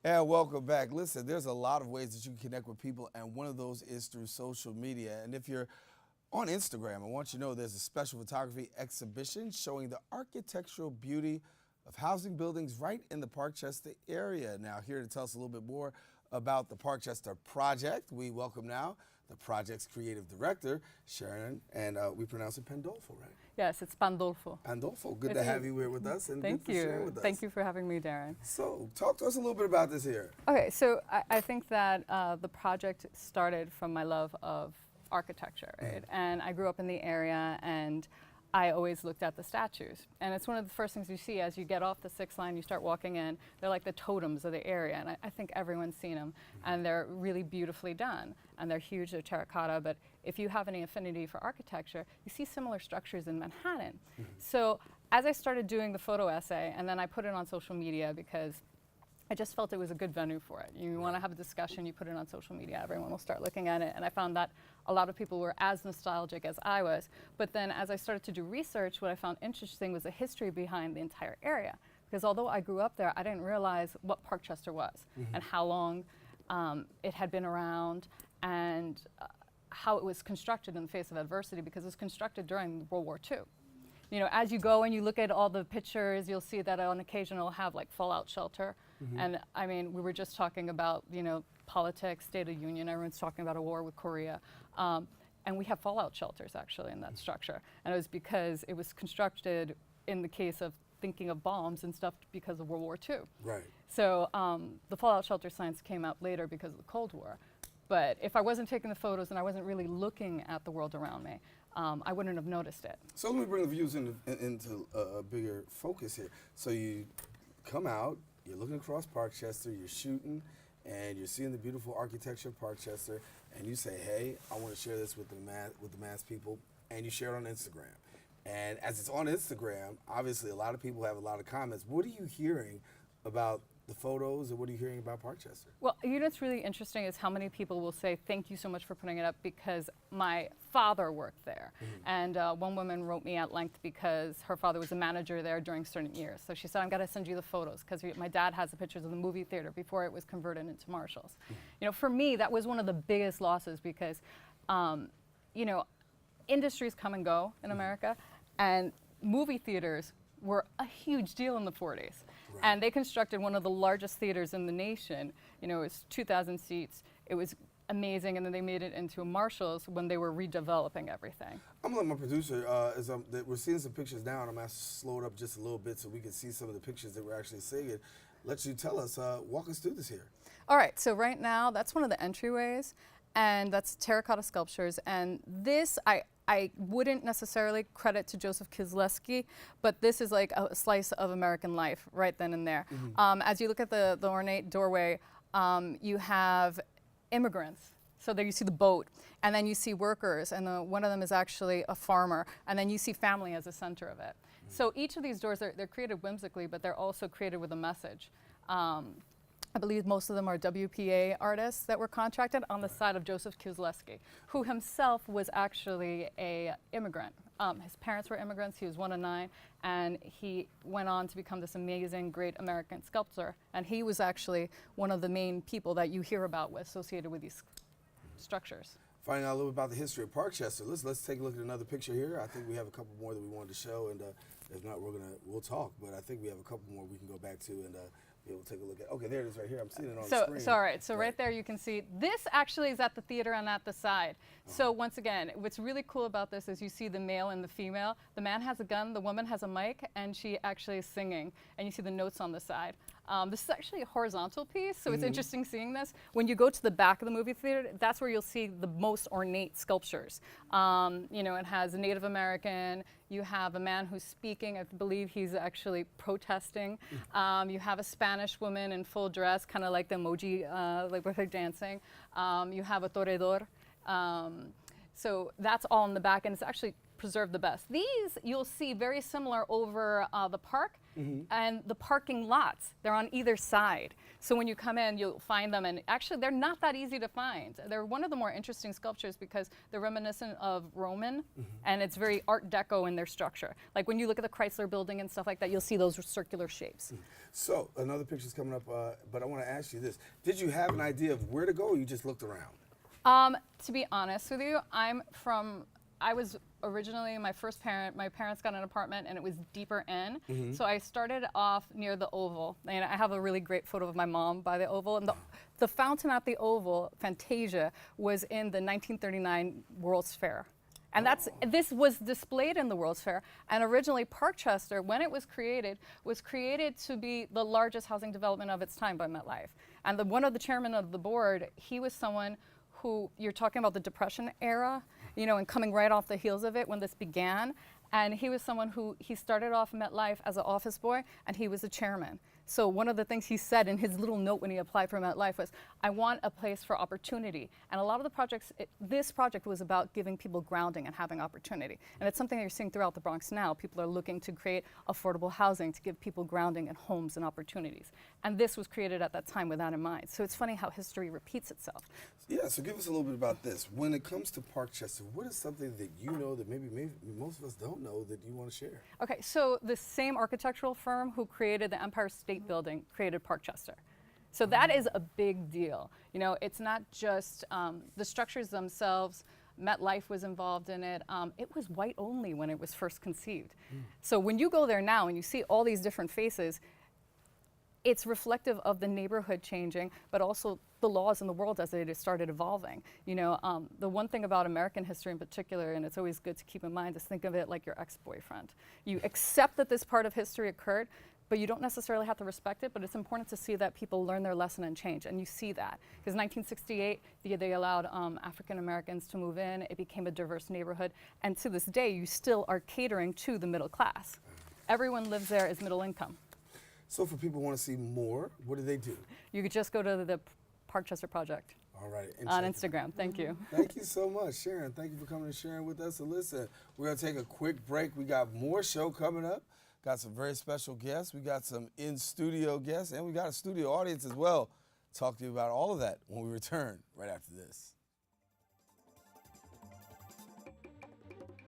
And welcome back. Listen, there's a lot of ways that you can connect with people, and one of those is through social media. And if you're on Instagram, I want you to know there's a special photography exhibition showing the architectural beauty of housing buildings right in the Parkchester area. Now, here to tell us a little bit more about the Parkchester Project, we welcome now the project's creative director, Sharon, and we pronounce it Pandolfo, right? Yes, it's Pandolfo. Pandolfo, good to have you here with us, and Thank good to share with us. Thank you for having me, Daren. So, talk to us a little bit about this here. Okay, so I think that the project started from my love of architecture, right? And I grew up in the area, and I always looked at the statues. And it's one of the first things you see as you get off the 6th line, you start walking in. They're like the totems of the area, and I think everyone's seen them. And they're really beautifully done, and they're huge, they're terracotta. But if you have any affinity for architecture, you see similar structures in Manhattan. So as I started doing the photo essay, and then I put it on social media because I just felt it was a good venue for it. You want to have a discussion, you put it on social media, everyone will start looking at it. And I found that a lot of people were as nostalgic as I was. But then as I started to do research, what I found interesting was the history behind the entire area. Because although I grew up there, I didn't realize what Parkchester was and how long it had been around, and how it was constructed in the face of adversity, because it was constructed during World War II. You know, as you go and you look at all the pictures, you'll see that on occasion it'll have like fallout shelter. And I mean, we were just talking about, you know, politics, State of Union, everyone's talking about a war with Korea. And we have fallout shelters actually in that structure. And it was because it was constructed in the case of thinking of bombs and stuff because of World War II. Right. So the fallout shelter signs came out later because of the Cold War. But if I wasn't taking the photos and I wasn't really looking at the world around me, I wouldn't have noticed it. So let me bring the views into a bigger focus here. So you come out, you're looking across Parkchester, you're shooting, and you're seeing the beautiful architecture of Parkchester, and you say, hey, I want to share this with the mass people, and you share it on Instagram. And as it's on Instagram, obviously a lot of people have a lot of comments. What are you hearing about the photos, and what are you hearing about Parkchester? Well, you know what's really interesting is how many people will say, thank you so much for putting it up because my father worked there. And one woman wrote me at length because her father was a manager there during certain years. So she said, I'm gonna send you the photos because my dad has the pictures of the movie theater before it was converted into Marshalls. You know, for me, that was one of the biggest losses because, you know, industries come and go in America, and movie theaters were a huge deal in the 40s. And they constructed one of the largest theaters in the nation. You know, it was 2,000 seats. It was amazing, and then they made it into a Marshalls when they were redeveloping everything. I'm gonna let my producer, we're seeing some pictures now, and I'm gonna slow it up just a little bit so we can see some of the pictures that we're actually seeing. Let you tell us, walk us through this here. All right, so right now, that's one of the entryways, and that's terracotta sculptures, and this, I wouldn't necessarily credit to Joseph Kieslewski, but this is like a slice of American life right then and there. As you look at the ornate doorway, you have immigrants. So there you see the boat, and then you see workers, and one of them is actually a farmer, and then you see family as the center of it. So each of these doors, they're created whimsically, but they're also created with a message. I believe most of them are WPA artists that were contracted on the side of Joseph Kieslewski, who himself was actually an immigrant. His parents were immigrants, he was one of 9, and he went on to become this amazing, great American sculptor. And he was actually one of the main people that you hear about associated with these structures. Finding out a little bit about the history of Parkchester. Let's take a look at another picture here. I think we have a couple more that we wanted to show, and if not, we'll talk. But I think we have a couple more we can go back to and be able to take a look at. Okay, there it is right here. I'm seeing it on the screen. So all right, so right there you can see, this actually is at the theater and at the side. So once again, what's really cool about this is you see the male and the female. The man has a gun, the woman has a mic, and she actually is singing. And you see the notes on the side. This is actually a horizontal piece, so it's interesting seeing this. When you go to the back of the movie theater, that's where you'll see the most ornate sculptures. You know, it has a Native American, you have a man who's speaking, I believe he's actually protesting. You have a Spanish woman in full dress, kind of like the emoji, like with her dancing. You have a toreador. So that's all in the back, and it's actually preserved the best. These you'll see very similar over the park and the parking lots. They're on either side. So when you come in, you'll find them, and actually they're not that easy to find. They're one of the more interesting sculptures because they're reminiscent of Roman, and it's very Art Deco in their structure. Like when you look at the Chrysler building and stuff like that, you'll see those circular shapes. So another picture's coming up, but I want to ask you this. Did you have an idea of where to go, or you just looked around? To be honest with you, I was originally my parents got an apartment and it was deeper in. So I started off near the Oval. And I have a really great photo of my mom by the Oval. And the fountain at the Oval, Fantasia, was in the 1939 World's Fair. And this was displayed in the World's Fair. And originally Parkchester, when it was created to be the largest housing development of its time by MetLife. And one of the chairmen of the board, he was someone who, you're talking about the Depression era, and coming right off the heels of it when this began. And he was someone who, he started off MetLife as an office boy, and he was a chairman. So one of the things he said in his little note when he applied for MetLife was, I want a place for opportunity. And a lot of the projects, this project was about giving people grounding and having opportunity. And it's something that you're seeing throughout the Bronx now. People are looking to create affordable housing to give people grounding and homes and opportunities. And this was created at that time with that in mind. So it's funny how history repeats itself. Yeah, so give us a little bit about this. When it comes to Parkchester, what is something that you know that maybe most of us don't know that you want to share? Okay, so the same architectural firm who created the Empire State Building created Parkchester. So that is a big deal. It's not just the structures themselves. MetLife was involved in it. It was white only when it was first conceived. So when you go there now and you see all these different faces, it's reflective of the neighborhood changing, but also the laws in the world as it started evolving. The one thing about American history in particular, and it's always good to keep in mind, is think of it like your ex-boyfriend. You accept that this part of history occurred, but you don't necessarily have to respect it, but it's important to see that people learn their lesson and change, and you see that. Because 1968, they allowed African Americans to move in, it became a diverse neighborhood, and to this day, you still are catering to the middle class. Everyone lives there as middle income. So for people who want to see more, what do they do? You could just go to the Parkchester Project. All right. On Instagram. Thank you. Thank you so much, Sharon. Thank you for coming and sharing with us. So listen, we're going to take a quick break. We got more show coming up. Got some very special guests. We got some in-studio guests, and we got a studio audience as well. Talk to you about all of that when we return right after this.